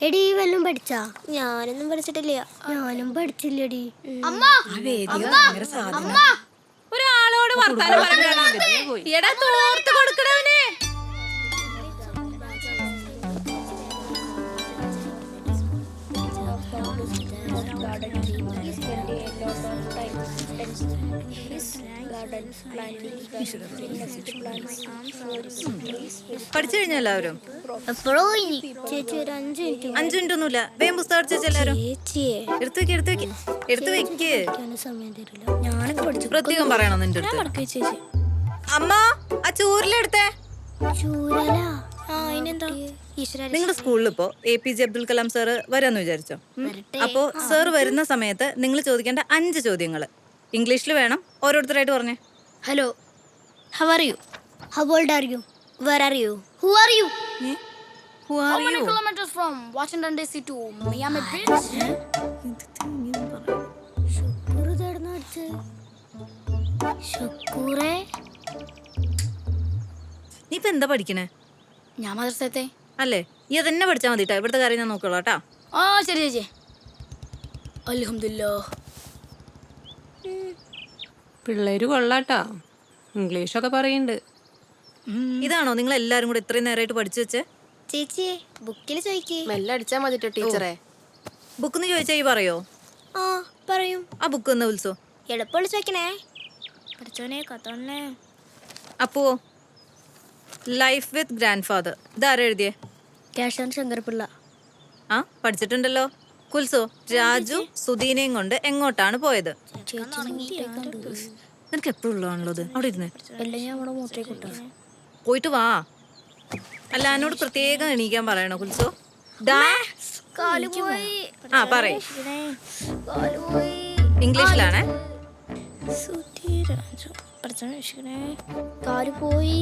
എടി വല്ലതും പഠിച്ചാ? ഞാനൊന്നും പഠിച്ചിട്ടില്ല. ഞാനും പഠിച്ചില്ലടി. ഒരാളോട് വർത്താനം എടാ തോർത്ത് കൊടുക്കണവനെ. പഠിച്ചു കഴിഞ്ഞ എല്ലാവരും? എപ്പോഴോ ചേച്ചി ഒരു 5 മിനിറ്റ്. 5 മിനിറ്റ് ഒന്നുമില്ല, വേഗം പുസ്തകം അടിച്ചു എല്ലാവരും. എടുത്തു വെക്ക്. സമയം തരില്ല. ഞാനൊക്കെ പഠിച്ചു. പ്രത്യേകം പറയണോ നിന്റെ അടുത്ത്? ചേച്ചി അമ്മ ആ ചൂരിലെടുത്തേ. ചൂരലാ. അതിനെന്താ? നിങ്ങളുടെ സ്കൂളിൽ ഇപ്പോ APJ അബ്ദുൽ കലാം സാറ് വരാന്ന് വിചാരിച്ചോ? അപ്പോ സാർ വരുന്ന സമയത്ത് നിങ്ങൾ ചോദിക്കേണ്ട 5 ചോദ്യങ്ങൾ ഇംഗ്ലീഷിൽ വേണം. ഓരോരുത്തരായിട്ട് പറഞ്ഞേ. Hello, how are you? How old are you? Where are you? Who are you? Who are How many you? kilometers from Washington DC to Miami Beach? ശുക്കൂറ് തേടുന്ന അടിച്ച്. ശുക്കൂറേ, നീ ഇപ്പൊ എന്താ പഠിക്കണേ? ഞാൻ മദ്രസത്തെ. അല്ലേ, ഈ അതെന്നെ പഠിച്ചാൽ മതി. ഇവിടുത്തെ കാര്യം ഞാൻ നോക്കിക്കോളാം കേട്ടാ. ആ ശരി ചേച്ചി. അൽഹംദുലില്ലാ. പിള്ളേര് കൊള്ളാട്ടാ, ഇംഗ്ലീഷൊക്കെ പറയുന്നുണ്ട്. ഇതാണോ നിങ്ങൾ എല്ലാരും കൂടെ ഇത്രയും നേരമായിട്ട് പഠിച്ചു വെച്ചേ? ചേച്ചിയെ ബുക്കിൽ ചോദിക്കേ. മെല്ലെ അടിച്ചാ മതിട്ടോ ടീച്ചറെ. ബുക്കെന്ന് ചോദിച്ചാ ഈ പറയോ? ആ പറയും. ആ ബുക്ക് ഒന്ന് വിളിച്ചോ. എളുപ്പമുള്ള ചോദിക്കണേ. പഠിച്ചോനെ കത്തോണേ. അപ്പോ ലൈഫ് വിത്ത് ഗ്രാൻഡ് ഫാദർ ഇതാരാ എഴുതിയേ? ക്യാഷൻ ശങ്കർപിള്ള. ആ പഠിച്ചിട്ടുണ്ടല്ലോ. കുൽസോ, രാജു സുധീനയും കൊണ്ട് എങ്ങോട്ടാണ് പോയത്? നിനക്ക് എപ്പോഴും ഉള്ളതാണല്ലോ അത്. അവിടെ ഇരുന്നേ. പോയിട്ട് വാ. അല്ല, എന്നോട് പ്രത്യേകം എണീക്കാൻ പറയണോ കുൽസോ? ആ പറയ്. ഇംഗ്ലീഷിലാണേ. കാല് പോയി